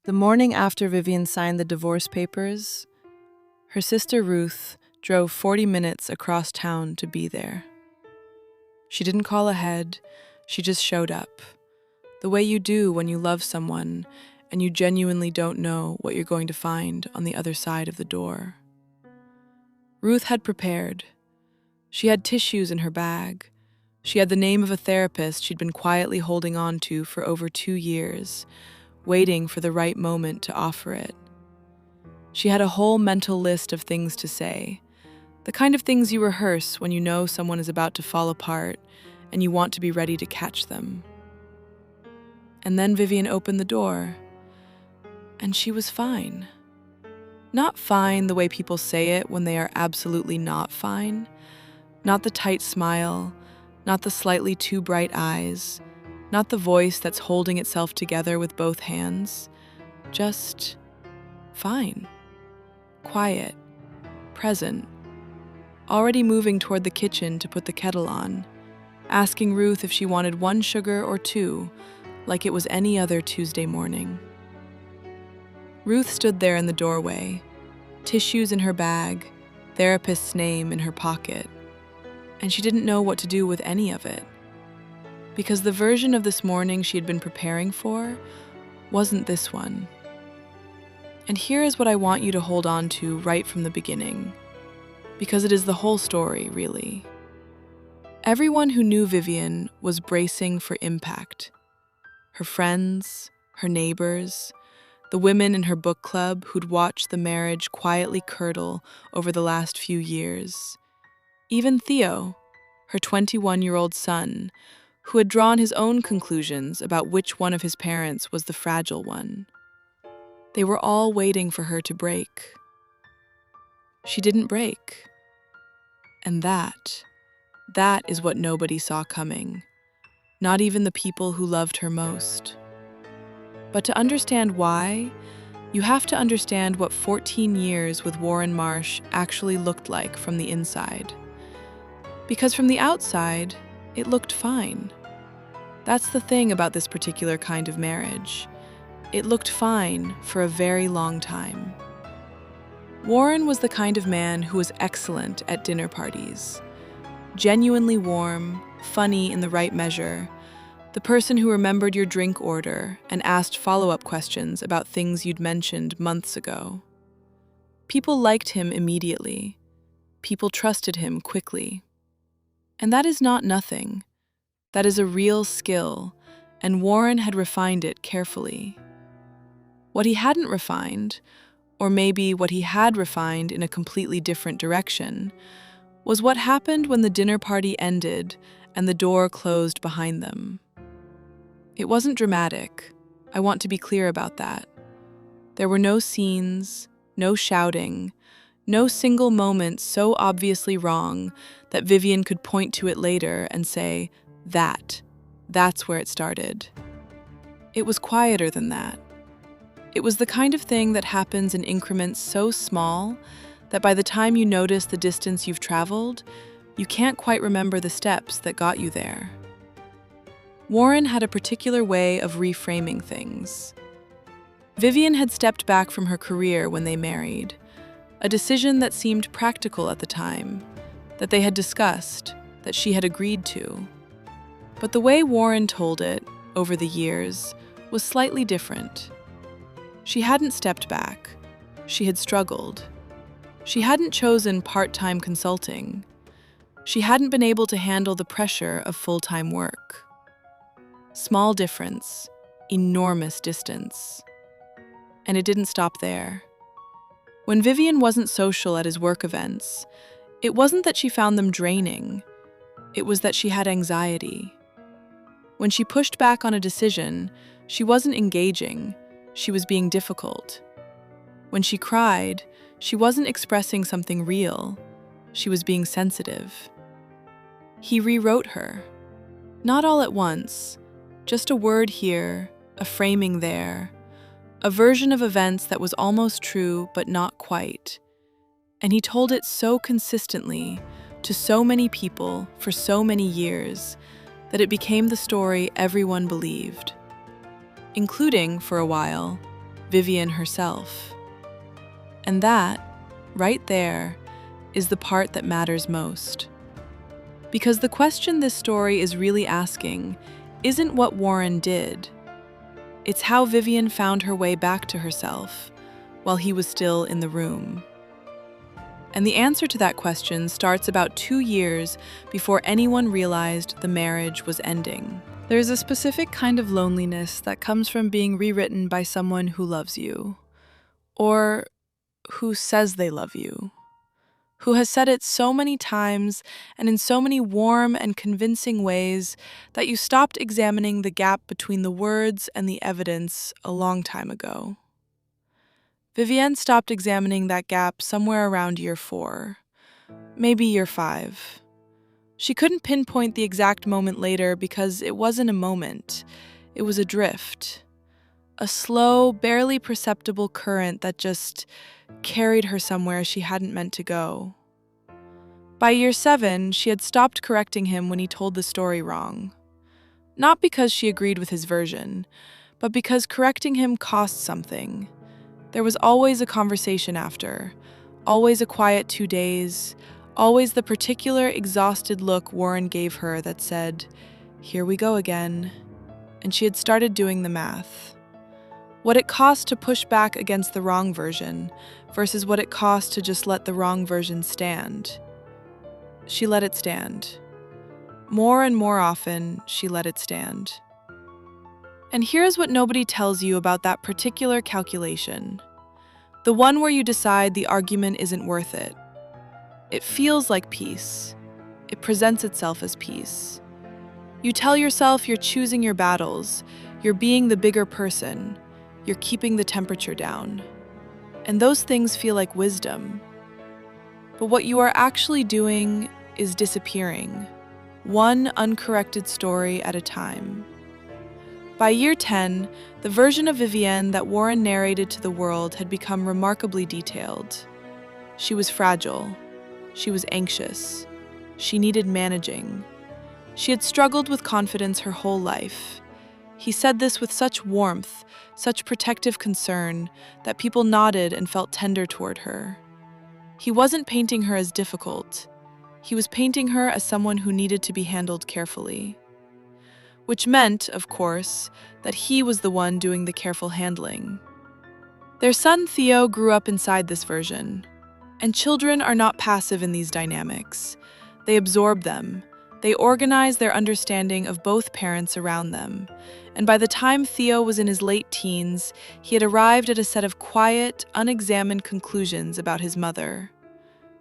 The morning after Vivienne signed the divorce papers, her sister Ruth drove 40 minutes across town to be there. She didn't call ahead, she just showed up, the way you do when you love someone and you genuinely don't know what you're going to find on the other side of the door. Ruth had prepared. She had tissues in her bag. She had the name of a therapist she'd been quietly holding on to for over 2 years, waiting for the right moment to offer it. She had a whole mental list of things to say, the kind of things you rehearse when you know someone is about to fall apart and you want to be ready to catch them. And then Vivienne opened the door, and she was fine. Not fine the way people say it when they are absolutely not fine. Not the tight smile, not the slightly too bright eyes, not the voice that's holding itself together with both hands. Just fine. Quiet. Present. Already moving toward the kitchen to put the kettle on, asking Ruth if she wanted 1 sugar or 2, like it was any other Tuesday morning. Ruth stood there in the doorway, tissues in her bag, therapist's name in her pocket, and she didn't know what to do with any of it. Because the version of this morning she had been preparing for wasn't this one. And here is what I want you to hold on to right from the beginning, because it is the whole story, really. Everyone who knew Vivienne was bracing for impact. Her friends, her neighbors, the women in her book club who'd watched the marriage quietly curdle over the last few years. Even Theo, her 21-year-old son, who had drawn his own conclusions about which one of his parents was the fragile one. They were all waiting for her to break. She didn't break. And that is what nobody saw coming. Not even the people who loved her most. But to understand why, you have to understand what 14 years with Warren Marsh actually looked like from the inside. Because from the outside, it looked fine. That's the thing about this particular kind of marriage. It looked fine for a very long time. Warren was the kind of man who was excellent at dinner parties. Genuinely warm, funny in the right measure, the person who remembered your drink order and asked follow-up questions about things you'd mentioned months ago. People liked him immediately. People trusted him quickly. And that is not nothing. That is a real skill, and Warren had refined it carefully. What he hadn't refined, or maybe what he had refined in a completely different direction, was what happened when the dinner party ended and the door closed behind them. It wasn't dramatic. I want to be clear about that. There were no scenes, no shouting, no single moment so obviously wrong that Vivienne could point to it later and say, that's where it started. It was quieter than that. It was the kind of thing that happens in increments so small that by the time you notice the distance you've traveled, you can't quite remember the steps that got you there. Warren had a particular way of reframing things. Vivienne had stepped back from her career when they married, a decision that seemed practical at the time, that they had discussed, that she had agreed to. But the way Warren told it, over the years, was slightly different. She hadn't stepped back. She had struggled. She hadn't chosen part-time consulting. She hadn't been able to handle the pressure of full-time work. Small difference, enormous distance. And it didn't stop there. When Vivienne wasn't social at his work events, it wasn't that she found them draining. It was that she had anxiety. When she pushed back on a decision, she wasn't engaging, she was being difficult. When she cried, she wasn't expressing something real, she was being sensitive. He rewrote her. Not all at once, just a word here, a framing there, a version of events that was almost true but not quite. And he told it so consistently, to so many people for so many years, that it became the story everyone believed. Including, for a while, Vivienne herself. And that, right there, is the part that matters most. Because the question this story is really asking isn't what Warren did. It's how Vivienne found her way back to herself while he was still in the room. And the answer to that question starts about 2 years before anyone realized the marriage was ending. There's a specific kind of loneliness that comes from being rewritten by someone who loves you, or who says they love you, who has said it so many times and in so many warm and convincing ways that you stopped examining the gap between the words and the evidence a long time ago. Vivienne stopped examining that gap somewhere around year 4, maybe year 5. She couldn't pinpoint the exact moment later because it wasn't a moment, it was a drift. A slow, barely perceptible current that just carried her somewhere she hadn't meant to go. By year 7, she had stopped correcting him when he told the story wrong. Not because she agreed with his version, but because correcting him cost something. There was always a conversation after, always a quiet 2 days, always the particular exhausted look Warren gave her that said, "Here we go again." And she had started doing the math. What it cost to push back against the wrong version versus what it cost to just let the wrong version stand. She let it stand. More and more often, she let it stand. And here's what nobody tells you about that particular calculation. The one where you decide the argument isn't worth it. It feels like peace. It presents itself as peace. You tell yourself you're choosing your battles, you're being the bigger person, you're keeping the temperature down. And those things feel like wisdom. But what you are actually doing is disappearing, one uncorrected story at a time. By year 10, the version of Vivienne that Warren narrated to the world had become remarkably detailed. She was fragile. She was anxious. She needed managing. She had struggled with confidence her whole life. He said this with such warmth, such protective concern, that people nodded and felt tender toward her. He wasn't painting her as difficult. He was painting her as someone who needed to be handled carefully. Which meant, of course, that he was the one doing the careful handling. Their son Theo grew up inside this version. And children are not passive in these dynamics. They absorb them. They organize their understanding of both parents around them. And by the time Theo was in his late teens, he had arrived at a set of quiet, unexamined conclusions about his mother.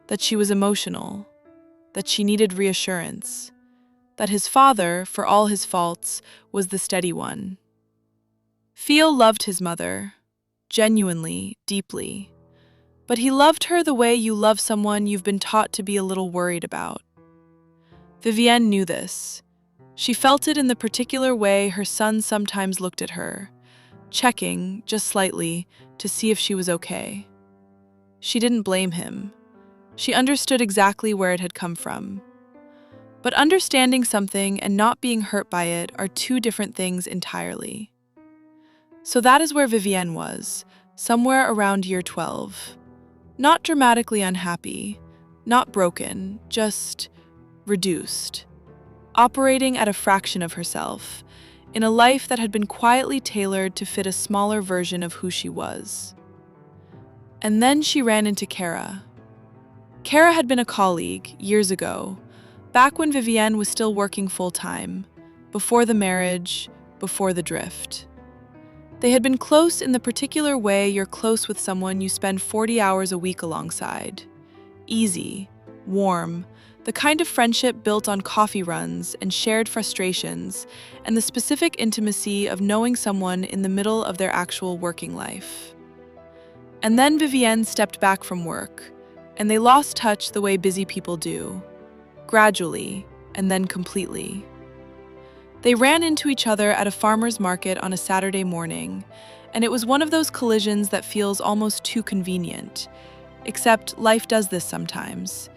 That she was emotional. That she needed reassurance. That his father, for all his faults, was the steady one. Theo loved his mother, genuinely, deeply. But he loved her the way you love someone you've been taught to be a little worried about. Vivienne knew this. She felt it in the particular way her son sometimes looked at her, checking, just slightly, to see if she was okay. She didn't blame him. She understood exactly where it had come from. But understanding something and not being hurt by it are two different things entirely. So that is where Vivienne was, somewhere around year 12. Not dramatically unhappy, not broken, just reduced. Operating at a fraction of herself, in a life that had been quietly tailored to fit a smaller version of who she was. And then she ran into Kara. Kara had been a colleague, years ago, back when Vivienne was still working full-time, before the marriage, before the drift. They had been close in the particular way you're close with someone you spend 40 hours a week alongside. Easy, warm, the kind of friendship built on coffee runs and shared frustrations, and the specific intimacy of knowing someone in the middle of their actual working life. And then Vivienne stepped back from work, and they lost touch the way busy people do. Gradually, and then completely. They ran into each other at a farmer's market on a Saturday morning, and it was one of those collisions that feels almost too convenient. Except life does this sometimes.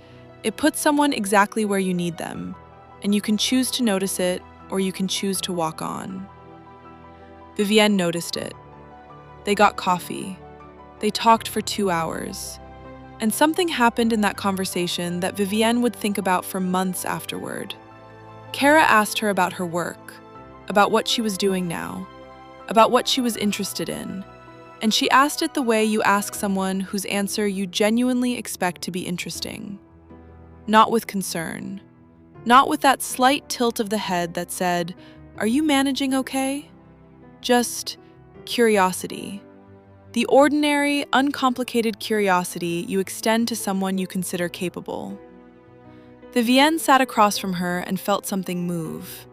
It puts someone exactly where you need them, and you can choose to notice it, or you can choose to walk on. Vivienne noticed it. They got coffee. They talked for 2 hours. And something happened in that conversation that Vivienne would think about for months afterward. Kara asked her about her work, about what she was doing now, about what she was interested in, and she asked it the way you ask someone whose answer you genuinely expect to be interesting. Not with concern. Not with that slight tilt of the head that said, "Are you managing okay?" Just curiosity. The ordinary, uncomplicated curiosity you extend to someone you consider capable. Vivienne sat across from her and felt something move.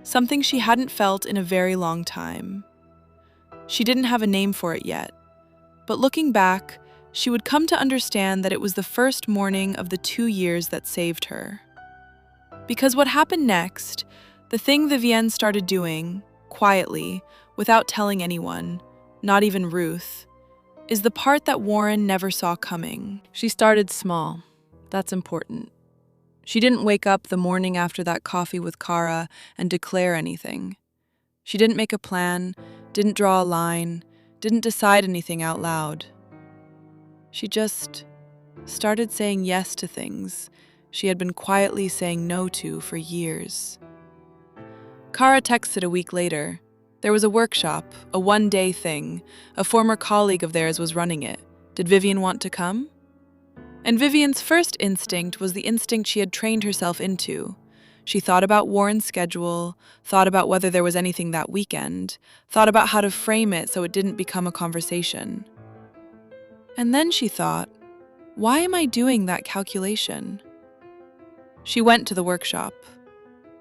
Something she hadn't felt in a very long time. She didn't have a name for it yet, but looking back, she would come to understand that it was the first morning of the 2 years that saved her. Because what happened next, the thing Vivienne started doing, quietly, without telling anyone, not even Ruth, is the part that Warren never saw coming. She started small. That's important. She didn't wake up the morning after that coffee with Kara and declare anything. She didn't make a plan, didn't draw a line, didn't decide anything out loud. She just started saying yes to things she had been quietly saying no to for years. Kara texted a week later. There was a workshop, a one-day thing. A former colleague of theirs was running it. Did Vivienne want to come? And Vivienne's first instinct was the instinct she had trained herself into. She thought about Warren's schedule, thought about whether there was anything that weekend, thought about how to frame it so it didn't become a conversation. And then she thought, why am I doing that calculation? She went to the workshop.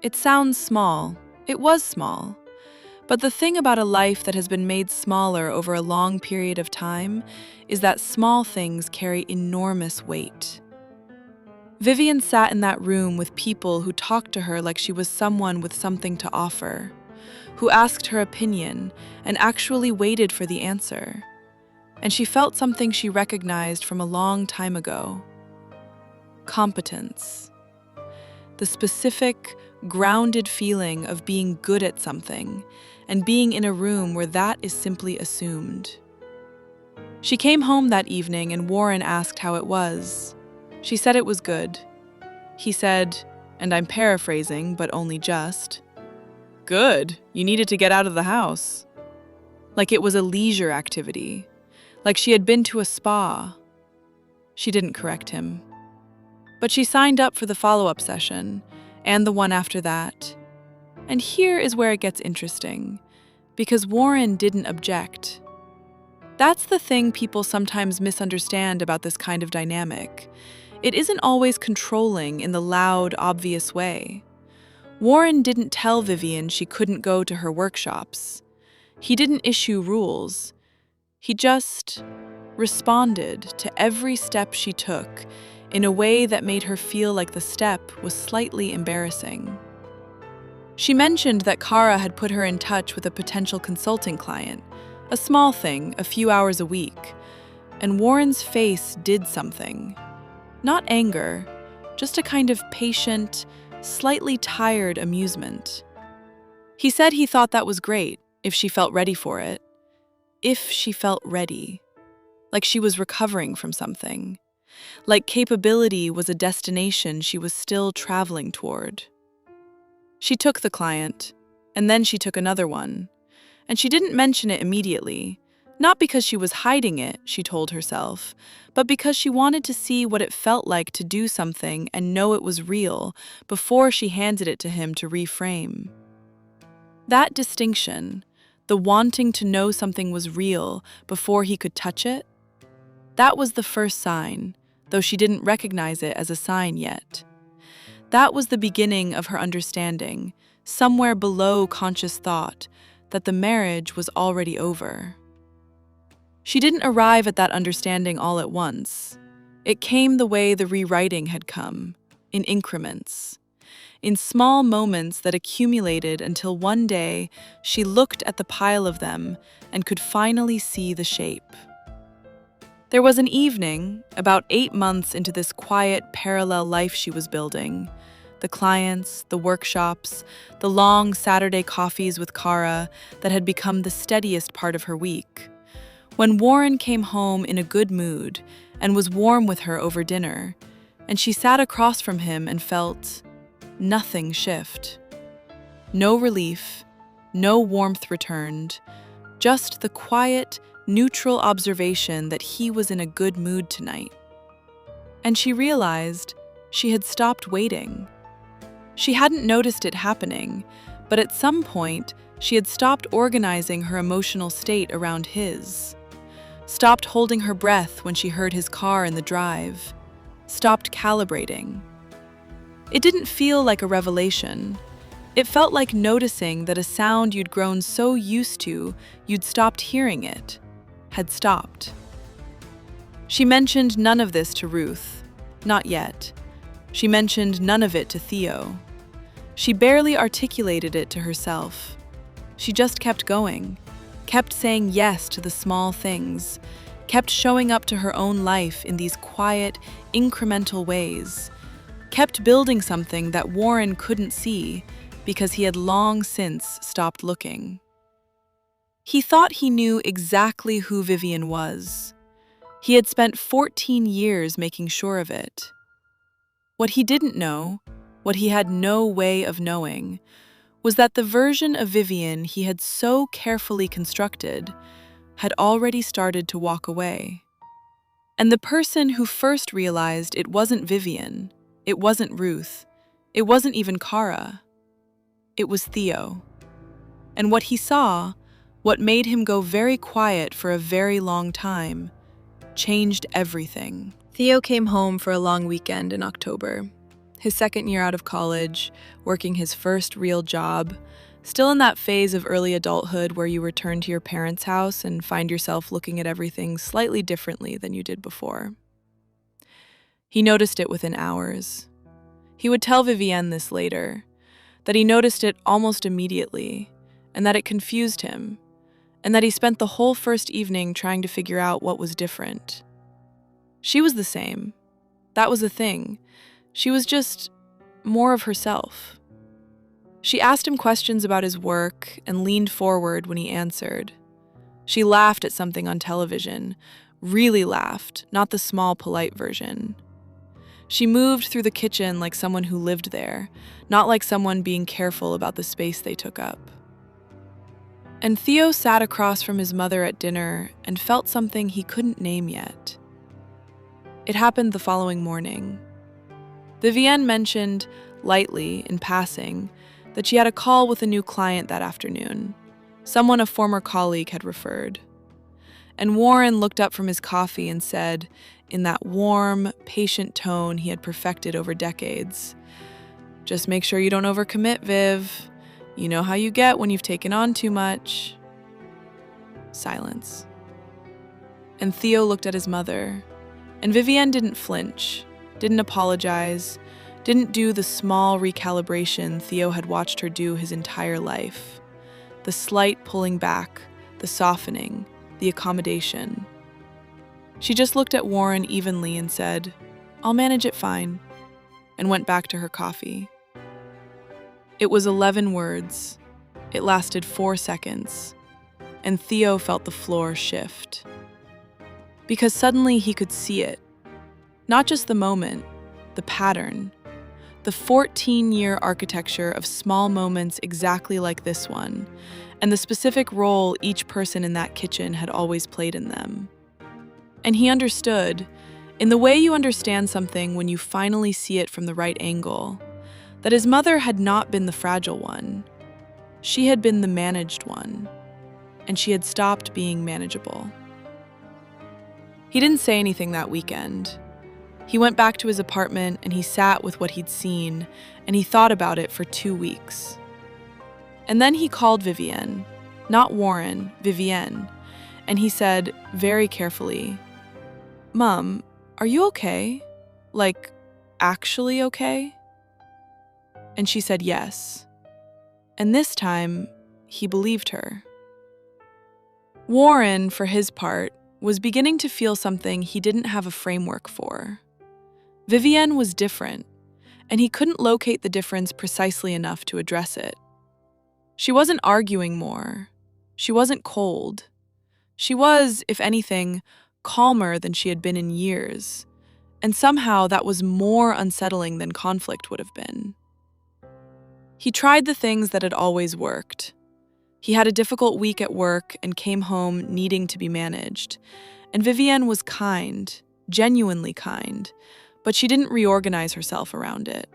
It sounds small. It was small. But the thing about a life that has been made smaller over a long period of time is that small things carry enormous weight. Vivienne sat in that room with people who talked to her like she was someone with something to offer, who asked her opinion and actually waited for the answer. And she felt something she recognized from a long time ago. Competence. The specific, grounded feeling of being good at something and being in a room where that is simply assumed. She came home that evening and Warren asked how it was. She said it was good. He said, and I'm paraphrasing, but only just, "Good, you needed to get out of the house." Like it was a leisure activity. Like she had been to a spa. She didn't correct him. But she signed up for the follow-up session, and the one after that. And here is where it gets interesting, because Warren didn't object. That's the thing people sometimes misunderstand about this kind of dynamic. It isn't always controlling in the loud, obvious way. Warren didn't tell Vivienne she couldn't go to her workshops. He didn't issue rules. He just responded to every step she took in a way that made her feel like the step was slightly embarrassing. She mentioned that Kara had put her in touch with a potential consulting client, a small thing, a few hours a week, and Warren's face did something. Not anger, just a kind of patient, slightly tired amusement. He said he thought that was great, if she felt ready for it. If she felt ready. Like she was recovering from something. Like capability was a destination she was still traveling toward. She took the client, and then she took another one. And she didn't mention it immediately, not because she was hiding it, she told herself, but because she wanted to see what it felt like to do something and know it was real before she handed it to him to reframe. That distinction, the wanting to know something was real before he could touch it, that was the first sign, though she didn't recognize it as a sign yet. That was the beginning of her understanding, somewhere below conscious thought, that the marriage was already over. She didn't arrive at that understanding all at once. It came the way the rewriting had come, in increments, in small moments that accumulated until one day she looked at the pile of them and could finally see the shape. There was an evening, about 8 months into this quiet, parallel life she was building. The clients, the workshops, the long Saturday coffees with Kara that had become the steadiest part of her week, When Warren came home in a good mood and was warm with her over dinner, and she sat across from him and felt nothing shift. No relief, no warmth returned, just the quiet, neutral observation that he was in a good mood tonight. And she realized she had stopped waiting. She hadn't noticed it happening, but at some point, she had stopped organizing her emotional state around his. Stopped holding her breath when she heard his car in the drive. Stopped calibrating. It didn't feel like a revelation. It felt like noticing that a sound you'd grown so used to you'd stopped hearing it had stopped. She mentioned none of this to Ruth. Not yet. She mentioned none of it to Theo. She barely articulated it to herself. She just kept going, kept saying yes to the small things, kept showing up to her own life in these quiet, incremental ways, kept building something that Warren couldn't see because he had long since stopped looking. He thought he knew exactly who Vivienne was. He had spent 14 years making sure of it. What he didn't know, what he had no way of knowing, was that the version of Vivienne he had so carefully constructed had already started to walk away. And the person who first realized it wasn't Vivienne, it wasn't Ruth, it wasn't even Kara. It was Theo. And what he saw, what made him go very quiet for a very long time, changed everything. Theo came home for a long weekend in October. His second year out of college, working his first real job, still in that phase of early adulthood where you return to your parents' house and find yourself looking at everything slightly differently than you did before. He noticed it within hours. He would tell Vivienne this later, that he noticed it almost immediately, and that it confused him, and that he spent the whole first evening trying to figure out what was different. She was the same. That was the thing. She was just more of herself. She asked him questions about his work and leaned forward when he answered. She laughed at something on television, really laughed, not the small, polite version. She moved through the kitchen like someone who lived there, not like someone being careful about the space they took up. And Theo sat across from his mother at dinner and felt something he couldn't name yet. It happened the following morning. Vivienne mentioned, lightly, in passing, that she had a call with a new client that afternoon, someone a former colleague had referred. And Warren looked up from his coffee and said, in that warm, patient tone he had perfected over decades, "Just make sure you don't overcommit, Viv. You know how you get when you've taken on too much." Silence. And Theo looked at his mother, and Vivienne didn't flinch, didn't apologize, didn't do the small recalibration Theo had watched her do his entire life. The slight pulling back, the softening, the accommodation. She just looked at Warren evenly and said, "I'll manage it fine," and went back to her coffee. It was 11 words. It lasted 4 seconds, and Theo felt the floor shift. Because suddenly he could see it. Not just the moment, the pattern. The 14-year architecture of small moments exactly like this one, and the specific role each person in that kitchen had always played in them. And he understood, in the way you understand something when you finally see it from the right angle, that his mother had not been the fragile one. She had been the managed one, and she had stopped being manageable. He didn't say anything that weekend. He went back to his apartment and he sat with what he'd seen, and he thought about it for 2 weeks. And then he called Vivienne, not Warren, Vivienne, and he said, very carefully, "Mom, are you okay? Like, actually okay?" And she said yes. And this time, he believed her. Warren, for his part, was beginning to feel something he didn't have a framework for. Vivienne was different, and he couldn't locate the difference precisely enough to address it. She wasn't arguing more. She wasn't cold. She was, if anything, calmer than she had been in years, and somehow that was more unsettling than conflict would have been. He tried the things that had always worked. He had a difficult week at work and came home needing to be managed, and Vivienne was kind, genuinely kind, but she didn't reorganize herself around it.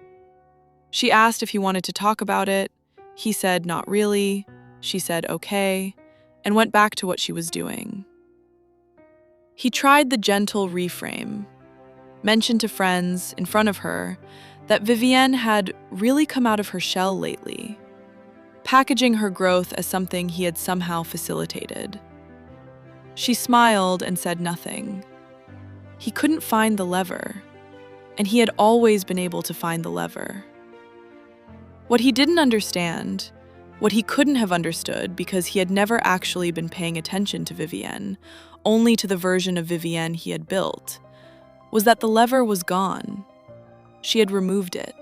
She asked if he wanted to talk about it. He said not really. She said okay, and went back to what she was doing. He tried the gentle reframe, mentioned to friends in front of her that Vivienne had really come out of her shell lately, packaging her growth as something he had somehow facilitated. She smiled and said nothing. He couldn't find the lever, and he had always been able to find the lever. What he didn't understand, what he couldn't have understood because he had never actually been paying attention to Vivienne, only to the version of Vivienne he had built, was that the lever was gone. She had removed it.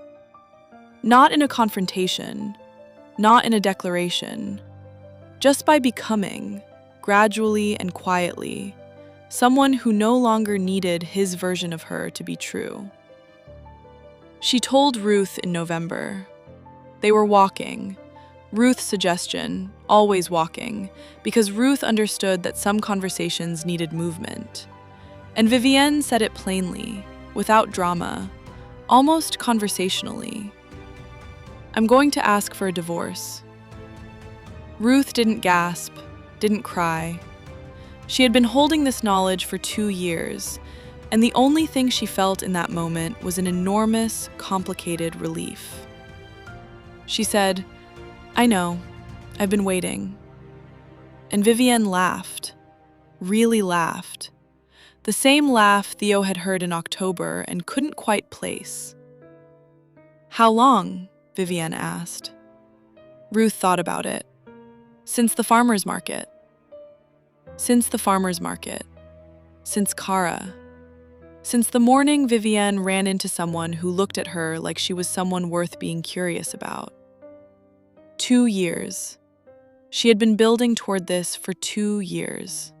Not in a confrontation, not in a declaration, just by becoming, gradually and quietly, someone who no longer needed his version of her to be true. She told Ruth in November. They were walking. Ruth's suggestion, always walking, because Ruth understood that some conversations needed movement. And Vivienne said it plainly, without drama, almost conversationally. I'm going to ask for a divorce. Ruth didn't gasp, didn't cry. She had been holding this knowledge for 2 years, and the only thing she felt in that moment was an enormous, complicated relief. She said, I know, I've been waiting. And Vivienne laughed, really laughed. The same laugh Theo had heard in October and couldn't quite place. How long? Vivienne asked. Ruth thought about it. Since the farmer's market. Since the farmer's market. Since Kara. Since the morning Vivienne ran into someone who looked at her like she was someone worth being curious about. 2 years. She had been building toward this for 2 years.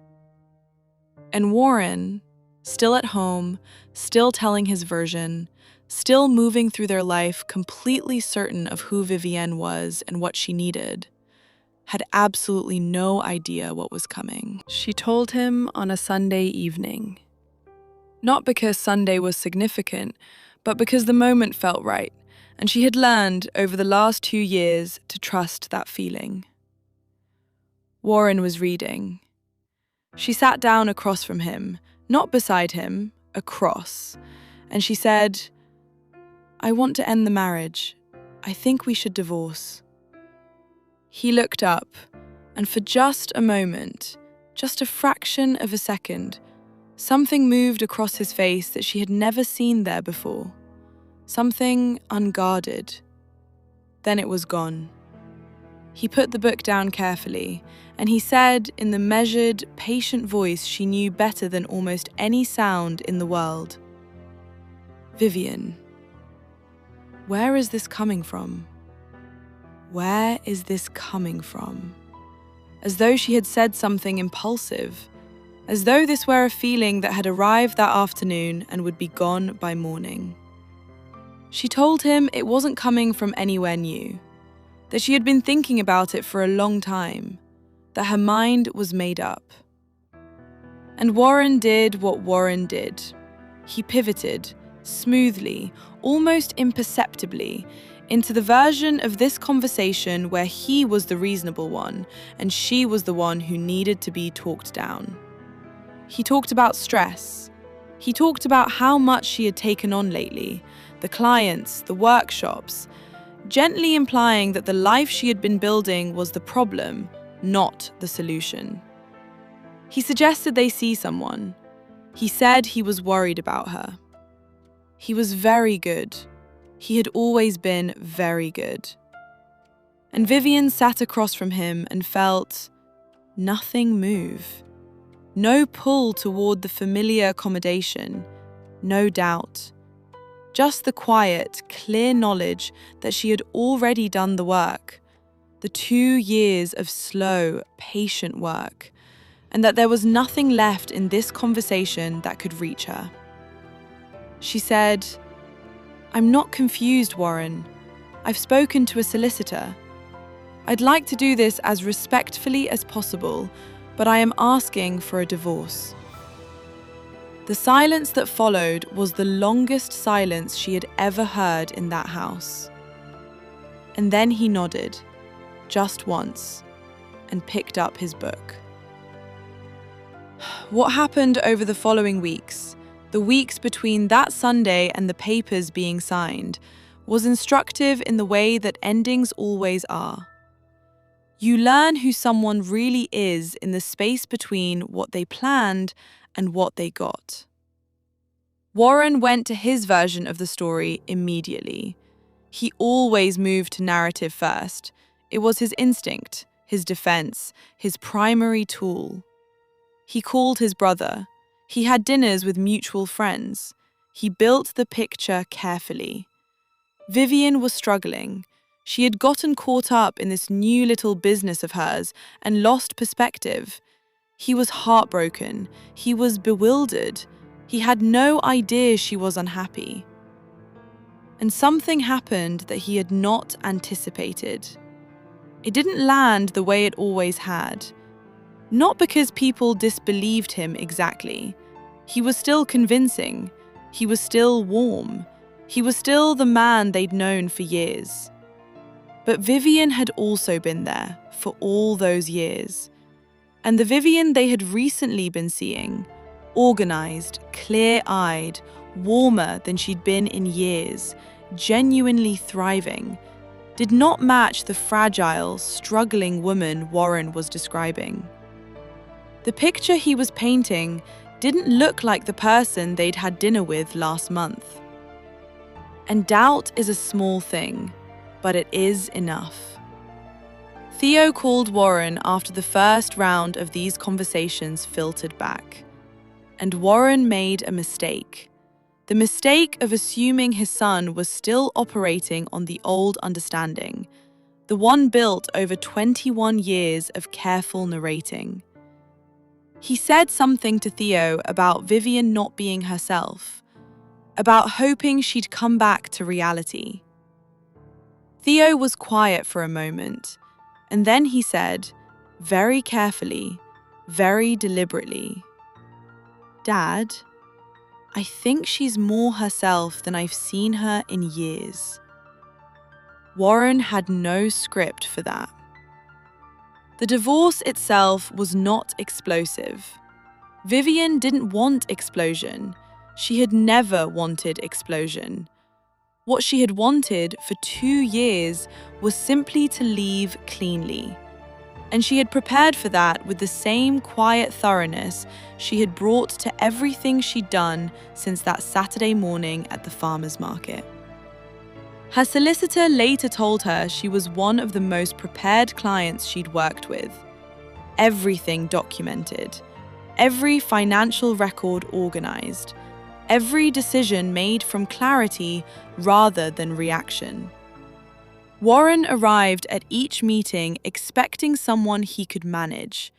And Warren, still at home, still telling his version, still moving through their life completely certain of who Vivienne was and what she needed, had absolutely no idea what was coming. She told him on a Sunday evening. Not because Sunday was significant, but because the moment felt right, and she had learned over the last 2 years to trust that feeling. Warren was reading. She sat down across from him, not beside him, across, and she said, I want to end the marriage. I think we should divorce. He looked up, and for just a moment, just a fraction of a second, something moved across his face that she had never seen there before. Something unguarded. Then it was gone. He put the book down carefully, and he said in the measured, patient voice she knew better than almost any sound in the world, Vivienne, where is this coming from? Where is this coming from? As though she had said something impulsive, as though this were a feeling that had arrived that afternoon and would be gone by morning. She told him it wasn't coming from anywhere new, that she had been thinking about it for a long time, that her mind was made up. And Warren did what Warren did. He pivoted, smoothly, almost imperceptibly, into the version of this conversation where he was the reasonable one and she was the one who needed to be talked down. He talked about stress. He talked about how much she had taken on lately, the clients, the workshops, gently implying that the life she had been building was the problem, not the solution. He suggested they see someone. He said he was worried about her. He was very good. He had always been very good. And Vivienne sat across from him and felt nothing move. No pull toward the familiar accommodation, no doubt. Just the quiet, clear knowledge that she had already done the work, the 2 years of slow, patient work, and that there was nothing left in this conversation that could reach her. She said, "I'm not confused, Warren. I've spoken to a solicitor. I'd like to do this as respectfully as possible, but I am asking for a divorce." The silence that followed was the longest silence she had ever heard in that house. And then he nodded, just once, and picked up his book. What happened over the following weeks, the weeks between that Sunday and the papers being signed, was instructive in the way that endings always are. You learn who someone really is in the space between what they planned and what they got. Warren went to his version of the story immediately. He always moved to narrative first. It was his instinct, his defense, his primary tool. He called his brother. He had dinners with mutual friends. He built the picture carefully. Vivienne was struggling. She had gotten caught up in this new little business of hers and lost perspective. He was heartbroken. He was bewildered. He had no idea she was unhappy. And something happened that he had not anticipated. It didn't land the way it always had. Not because people disbelieved him exactly. He was still convincing. He was still warm. He was still the man they'd known for years. But Vivienne had also been there for all those years. And the Vivienne they had recently been seeing, organized, clear-eyed, warmer than she'd been in years, genuinely thriving, did not match the fragile, struggling woman Warren was describing. The picture he was painting didn't look like the person they'd had dinner with last month. And doubt is a small thing, but it is enough. Theo called Warren after the first round of these conversations filtered back. And Warren made a mistake. The mistake of assuming his son was still operating on the old understanding, the one built over 21 years of careful narrating. He said something to Theo about Vivienne not being herself, about hoping she'd come back to reality. Theo was quiet for a moment, and then he said, very carefully, very deliberately, "Dad, I think she's more herself than I've seen her in years." Warren had no script for that. The divorce itself was not explosive. Vivienne didn't want explosion. She had never wanted explosion. What she had wanted for 2 years was simply to leave cleanly. And she had prepared for that with the same quiet thoroughness she had brought to everything she'd done since that Saturday morning at the farmer's market. Her solicitor later told her she was one of the most prepared clients she'd worked with. Everything documented, every financial record organized, every decision made from clarity rather than reaction. Warren arrived at each meeting expecting someone he could manage,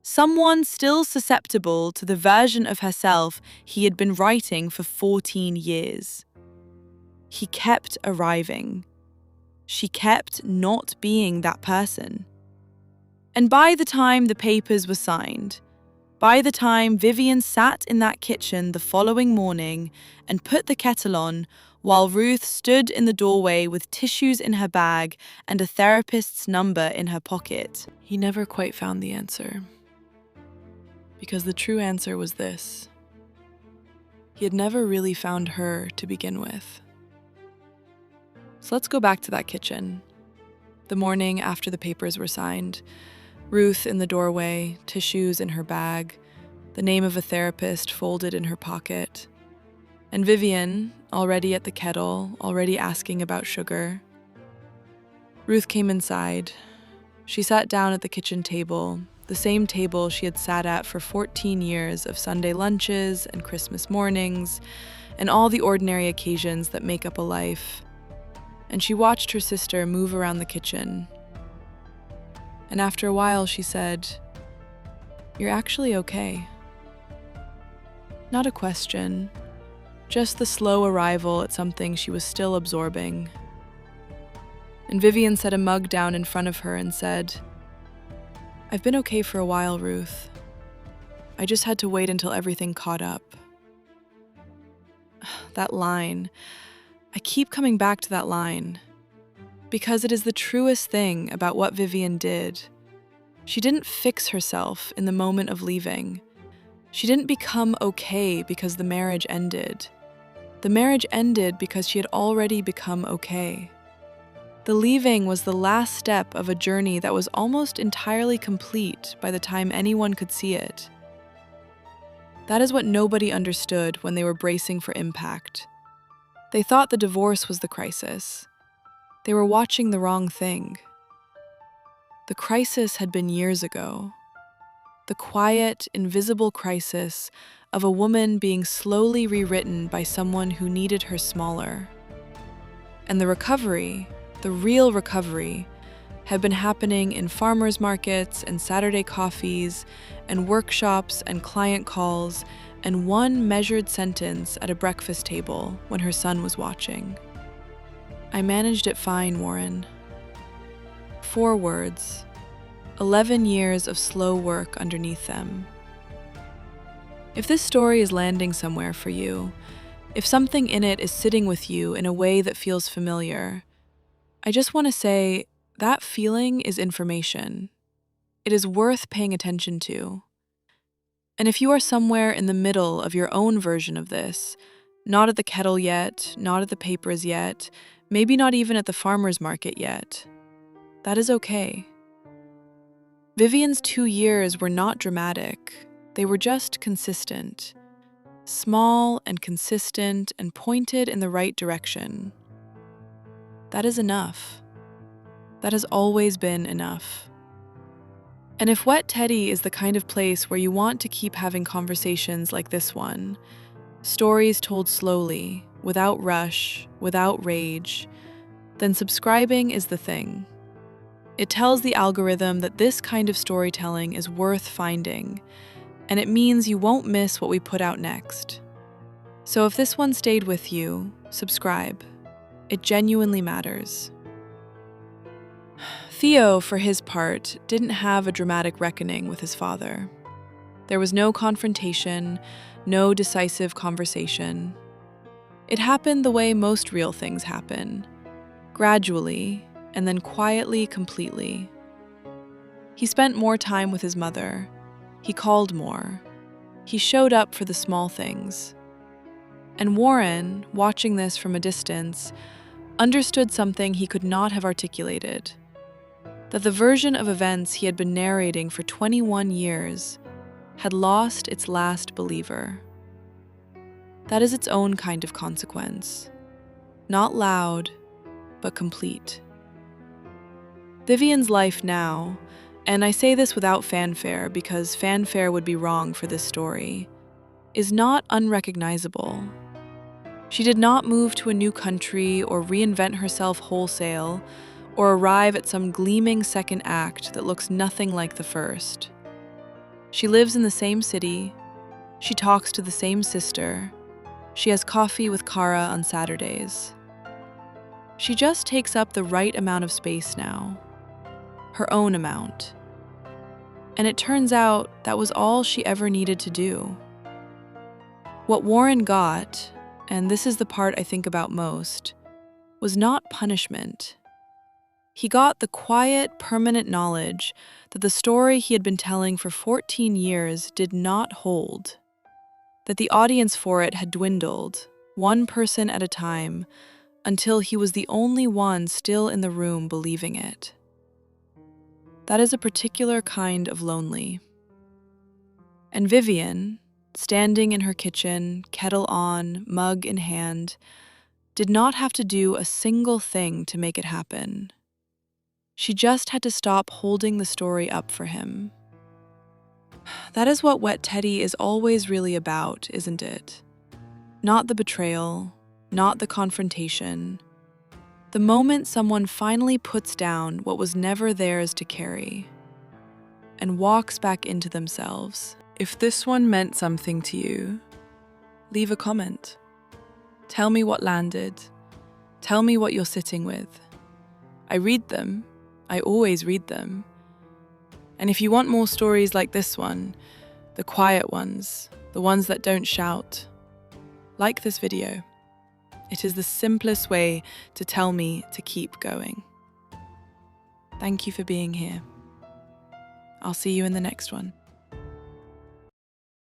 someone still susceptible to the version of herself he had been writing for 14 years. He kept arriving. She kept not being that person. And by the time the papers were signed, by the time Vivienne sat in that kitchen the following morning and put the kettle on, while Ruth stood in the doorway with tissues in her bag and a therapist's number in her pocket, he never quite found the answer. Because the true answer was this: he had never really found her to begin with. So let's go back to that kitchen. The morning after the papers were signed, Ruth in the doorway, tissues in her bag, the name of a therapist folded in her pocket, and Vivienne, already at the kettle, already asking about sugar. Ruth came inside. She sat down at the kitchen table, the same table she had sat at for 14 years of Sunday lunches and Christmas mornings, and all the ordinary occasions that make up a life. And she watched her sister move around the kitchen. And after a while, she said, "You're actually okay." Not a question, just the slow arrival at something she was still absorbing. And Vivienne set a mug down in front of her and said, "I've been okay for a while, Ruth. I just had to wait until everything caught up." That line. I keep coming back to that line because it is the truest thing about what Vivienne did. She didn't fix herself in the moment of leaving. She didn't become okay because the marriage ended. The marriage ended because she had already become okay. The leaving was the last step of a journey that was almost entirely complete by the time anyone could see it. That is what nobody understood when they were bracing for impact. They thought the divorce was the crisis. They were watching the wrong thing. The crisis had been years ago. The quiet, invisible crisis of a woman being slowly rewritten by someone who needed her smaller. And the recovery, the real recovery, had been happening in farmers markets and Saturday coffees and workshops and client calls and one measured sentence at a breakfast table when her son was watching. "I managed it fine, Warren." 4 words, 11 years of slow work underneath them. If this story is landing somewhere for you, if something in it is sitting with you in a way that feels familiar, I just want to say that feeling is information. It is worth paying attention to. And if you are somewhere in the middle of your own version of this, not at the kettle yet, not at the papers yet, maybe not even at the farmer's market yet, that is okay. Vivienne's 2 years were not dramatic. They were just consistent. Small and consistent and pointed in the right direction. That is enough. That has always been enough. And if wettedy is the kind of place where you want to keep having conversations like this one, stories told slowly, without rush, without rage, then subscribing is the thing. It tells the algorithm that this kind of storytelling is worth finding, and it means you won't miss what we put out next. So if this one stayed with you, subscribe. It genuinely matters. Theo, for his part, didn't have a dramatic reckoning with his father. There was no confrontation, no decisive conversation. It happened the way most real things happen, gradually, and then quietly, completely. He spent more time with his mother. He called more. He showed up for the small things. And Warren, watching this from a distance, understood something he could not have articulated. That the version of events he had been narrating for 21 years had lost its last believer. That is its own kind of consequence. Not loud, but complete. Vivienne's life now, and I say this without fanfare because fanfare would be wrong for this story, is not unrecognizable. She did not move to a new country or reinvent herself wholesale or arrive at some gleaming second act that looks nothing like the first. She lives in the same city. She talks to the same sister. She has coffee with Kara on Saturdays. She just takes up the right amount of space now. Her own amount. And it turns out that was all she ever needed to do. What Warren got, and this is the part I think about most, was not punishment. He got the quiet, permanent knowledge that the story he had been telling for 14 years did not hold, that the audience for it had dwindled, one person at a time, until he was the only one still in the room believing it. That is a particular kind of lonely. And Vivienne, standing in her kitchen, kettle on, mug in hand, did not have to do a single thing to make it happen. She just had to stop holding the story up for him. That is what wettedy is always really about, isn't it? Not the betrayal, not the confrontation. The moment someone finally puts down what was never theirs to carry. and walks back into themselves. If this one meant something to you, leave a comment. Tell me what landed. Tell me what you're sitting with. I read them. I always read them. And if you want more stories like this one, the quiet ones, the ones that don't shout, like this video. It is the simplest way to tell me to keep going. Thank you for being here. I'll see you in the next one.